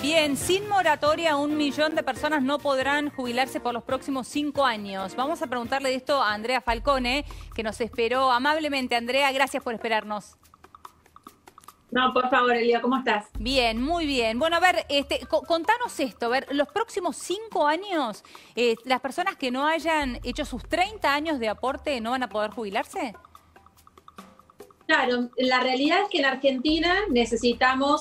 Bien, sin moratoria, 1 millón de personas no podrán jubilarse por los próximos 5 años. Vamos a preguntarle de esto a Andrea Falcone, que nos esperó amablemente. Andrea, gracias por esperarnos. No, por favor, Elia, ¿cómo estás? Bien, muy bien. Bueno, a ver, contanos esto. A ver, los próximos 5 años, ¿las personas que no hayan hecho sus 30 años de aporte no van a poder jubilarse? Claro, la realidad es que en Argentina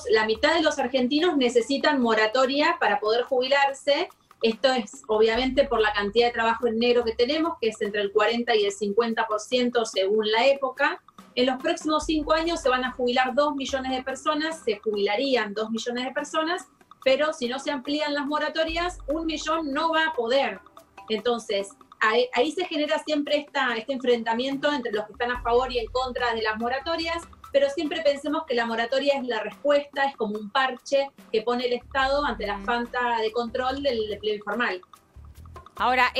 la mitad de los argentinos necesitan moratoria para poder jubilarse. Esto es obviamente por la cantidad de trabajo en negro que tenemos, que es entre el 40 y el 50% según la época. En los próximos 5 años se van a jubilar 2 millones de personas, se jubilarían 2 millones de personas, pero si no se amplían las moratorias, 1 millón no va a poder. Entonces, ahí se genera siempre este enfrentamiento entre los que están a favor y en contra de las moratorias, pero siempre pensemos que la moratoria es la respuesta, es como un parche que pone el Estado ante la falta de control del empleo informal. Ahora,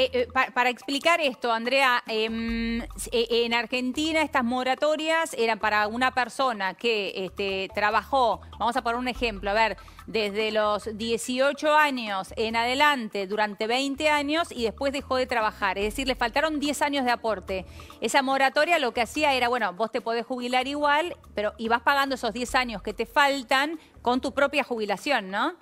para explicar esto, Andrea, en Argentina estas moratorias eran para una persona que trabajó, vamos a poner un ejemplo, a ver, desde los 18 años en adelante durante 20 años y después dejó de trabajar, es decir, le faltaron 10 años de aporte. Esa moratoria lo que hacía era, bueno, vos te podés jubilar igual, pero y vas pagando esos 10 años que te faltan con tu propia jubilación, ¿no?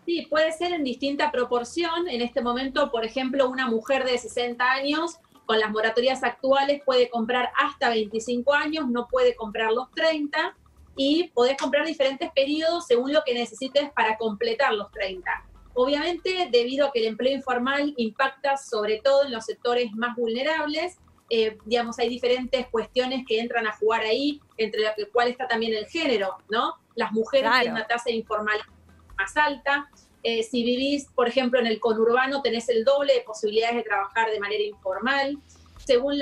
Sí, puede ser en distinta proporción. En este momento, por ejemplo, una mujer de 60 años con las moratorias actuales puede comprar hasta 25 años, no puede comprar los 30 y podés comprar diferentes periodos según lo que necesites para completar los 30. Obviamente, debido a que el empleo informal impacta sobre todo en los sectores más vulnerables, digamos, hay diferentes cuestiones que entran a jugar ahí, entre las cuales está también el género, ¿no? Las mujeres tienen una tasa de informalidad más alta. Si vivís, por ejemplo, en el conurbano, tenés el doble de posibilidades de trabajar de manera informal. Según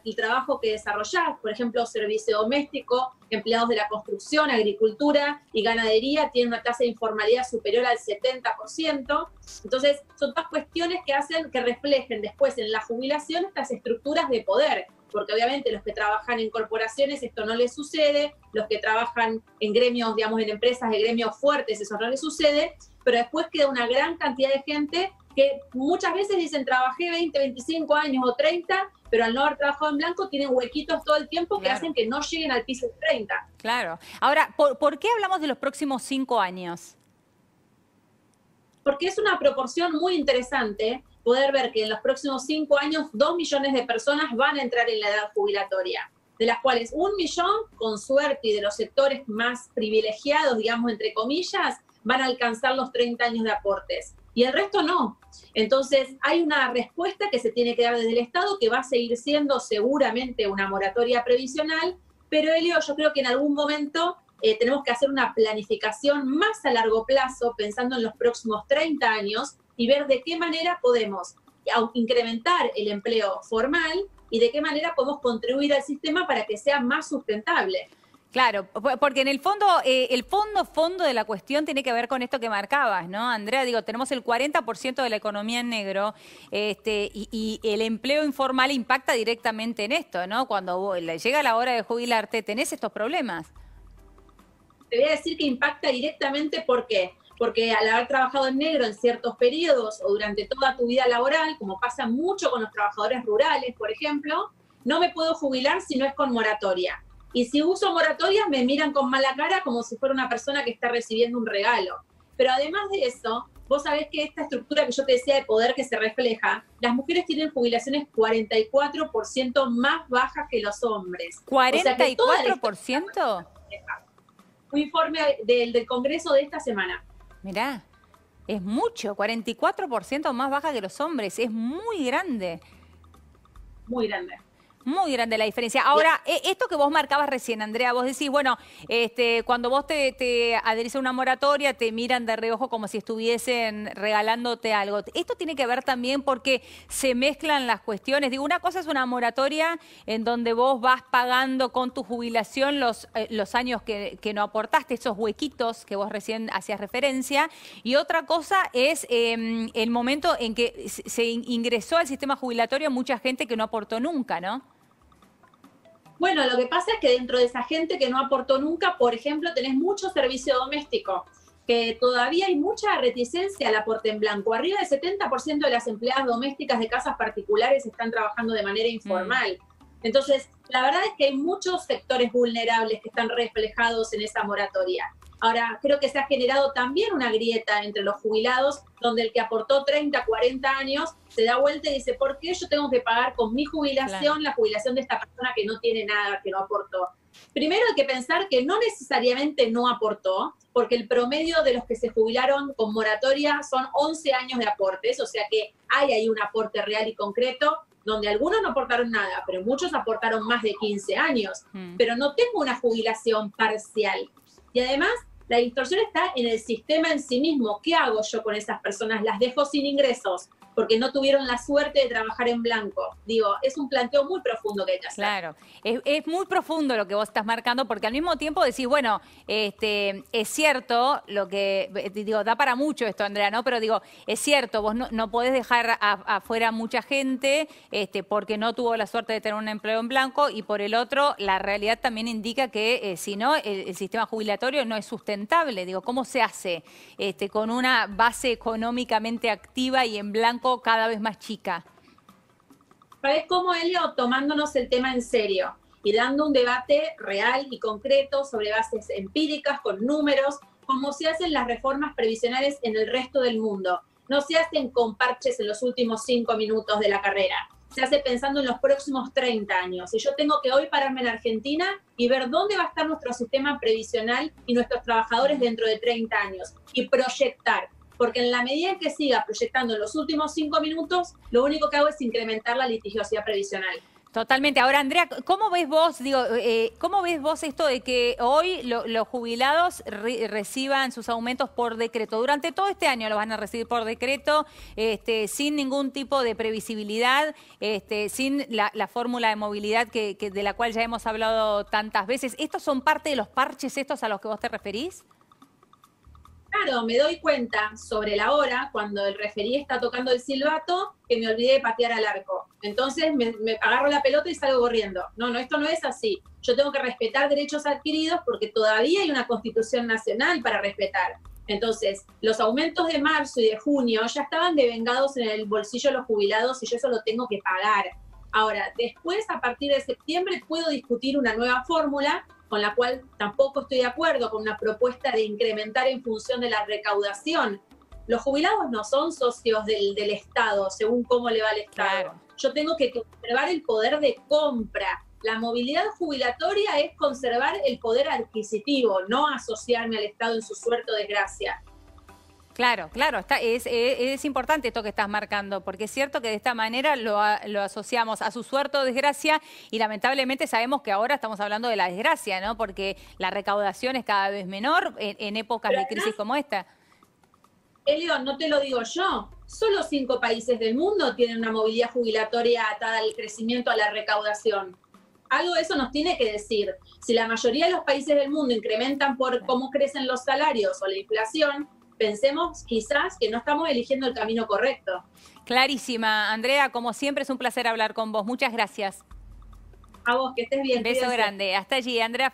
el trabajo que desarrollás, por ejemplo, servicio doméstico, empleados de la construcción, agricultura y ganadería tienen una tasa de informalidad superior al 70%. Entonces, son todas cuestiones que hacen que reflejen después en la jubilación estas estructuras de poder, porque obviamente los que trabajan en corporaciones esto no les sucede, los que trabajan en gremios, digamos, en empresas de gremios fuertes, eso no les sucede, pero después queda una gran cantidad de gente que muchas veces dicen trabajé 20, 25 años o 30, pero al no haber trabajado en blanco tienen huequitos todo el tiempo que hacen que no lleguen al piso de 30. Claro. Ahora, ¿por qué hablamos de los próximos 5 años? Porque es una proporción muy interesante poder ver que en los próximos 5 años 2 millones de personas van a entrar en la edad jubilatoria, de las cuales 1 millón, con suerte y de los sectores más privilegiados, digamos, entre comillas, van a alcanzar los 30 años de aportes. Y el resto no. Entonces, hay una respuesta que se tiene que dar desde el Estado, que va a seguir siendo seguramente una moratoria previsional, pero Elio, yo creo que en algún momento tenemos que hacer una planificación más a largo plazo, pensando en los próximos 30 años, y ver de qué manera podemos incrementar el empleo formal y de qué manera podemos contribuir al sistema para que sea más sustentable. Claro, porque en el fondo de la cuestión tiene que ver con esto que marcabas, ¿no, Andrea? Digo, tenemos el 40% de la economía en negro y el empleo informal impacta directamente en esto, ¿no? Cuando llega la hora de jubilarte, tenés estos problemas. Te voy a decir que impacta directamente, ¿por qué? Porque al haber trabajado en negro en ciertos periodos o durante toda tu vida laboral, como pasa mucho con los trabajadores rurales, por ejemplo, no me puedo jubilar si no es con moratoria. Y si uso moratorias me miran con mala cara como si fuera una persona que está recibiendo un regalo. Pero además de eso, vos sabés que esta estructura que yo te decía de poder que se refleja, las mujeres tienen jubilaciones 44% más bajas que los hombres. ¿44%? Un informe del Congreso de esta semana. Mirá, es mucho, 44% más baja que los hombres, es muy grande. Muy grande. Muy grande la diferencia. Ahora, esto que vos marcabas recién, Andrea, vos decís, bueno, cuando vos te adherís a una moratoria, te miran de reojo como si estuviesen regalándote algo. Esto tiene que ver también porque se mezclan las cuestiones. Digo, una cosa es una moratoria en donde vos vas pagando con tu jubilación los años que no aportaste, esos huequitos que vos recién hacías referencia, y otra cosa es el momento en que se ingresó al sistema jubilatorio mucha gente que no aportó nunca, ¿no? Bueno, lo que pasa es que dentro de esa gente que no aportó nunca, por ejemplo, tenés mucho servicio doméstico. que todavía hay mucha reticencia al aporte en blanco. Arriba del 70% de las empleadas domésticas de casas particulares están trabajando de manera informal. Entonces, la verdad es que hay muchos sectores vulnerables que están reflejados en esa moratoria. Ahora, creo que se ha generado también una grieta entre los jubilados, donde el que aportó 30, 40 años se da vuelta y dice, ¿por qué yo tengo que pagar con mi jubilación la jubilación de esta persona que no tiene nada, que no aportó? Primero hay que pensar que no necesariamente no aportó, porque el promedio de los que se jubilaron con moratoria son 11 años de aportes, o sea que hay ahí un aporte real y concreto, donde algunos no aportaron nada, pero muchos aportaron más de 15 años. Pero no tengo una jubilación parcial. Y además, la distorsión está en el sistema en sí mismo. ¿Qué hago yo con esas personas? ¿Las dejo sin ingresos porque no tuvieron la suerte de trabajar en blanco? Digo, es un planteo muy profundo que hay que hacer. Claro, es muy profundo lo que vos estás marcando, porque al mismo tiempo decís, bueno, es cierto lo que, digo, da para mucho esto, Andrea, ¿no? Pero digo, es cierto, vos no podés dejar afuera mucha gente porque no tuvo la suerte de tener un empleo en blanco, y por el otro, la realidad también indica que si no, el sistema jubilatorio no es sustentable. Digo, ¿cómo se hace con una base económicamente activa y en blanco cada vez más chica? ¿Sabes cómo, Elio? Tomándonos el tema en serio y dando un debate real y concreto sobre bases empíricas, con números, como se hacen las reformas previsionales en el resto del mundo. No se hacen con parches en los últimos 5 minutos de la carrera. Se hace pensando en los próximos 30 años. Y yo tengo que hoy pararme en Argentina y ver dónde va a estar nuestro sistema previsional y nuestros trabajadores dentro de 30 años. Y proyectar. Porque en la medida en que siga proyectando en los últimos 5 minutos, lo único que hago es incrementar la litigiosidad previsional. Totalmente. Ahora, Andrea, ¿cómo ves vos, cómo ves vos esto de que hoy los jubilados reciban sus aumentos por decreto? Durante todo este año lo van a recibir por decreto, sin ningún tipo de previsibilidad, sin la fórmula de movilidad de la cual ya hemos hablado tantas veces. ¿Estos son parte de los parches estos a los que vos te referís? Claro, me doy cuenta sobre la hora, cuando el referí está tocando el silbato, que me olvidé de patear al arco. Entonces me agarro la pelota y salgo corriendo. No, esto no es así. Yo tengo que respetar derechos adquiridos porque todavía hay una Constitución Nacional para respetar. Entonces, los aumentos de marzo y de junio ya estaban devengados en el bolsillo de los jubilados y yo eso lo tengo que pagar. Ahora, después, a partir de septiembre, puedo discutir una nueva fórmula con la cual tampoco estoy de acuerdo, con una propuesta de incrementar en función de la recaudación. Los jubilados no son socios del Estado, según cómo le va al Estado. Claro. Yo tengo que conservar el poder de compra. La movilidad jubilatoria es conservar el poder adquisitivo, no asociarme al Estado en su suerte o desgracia. Claro, es importante esto que estás marcando, porque es cierto que de esta manera lo asociamos a su suerte o desgracia, y lamentablemente sabemos que ahora estamos hablando de la desgracia, ¿no? Porque la recaudación es cada vez menor en épocas de crisis como esta. Elio, no te lo digo yo, solo 5 países del mundo tienen una movilidad jubilatoria atada al crecimiento, a la recaudación. Algo de eso nos tiene que decir. Si la mayoría de los países del mundo incrementan por cómo crecen los salarios o la inflación, pensemos quizás que no estamos eligiendo el camino correcto. Clarísima. Andrea, como siempre es un placer hablar con vos. Muchas gracias. A vos, que estés bien. Beso grande. Hasta allí, Andrea.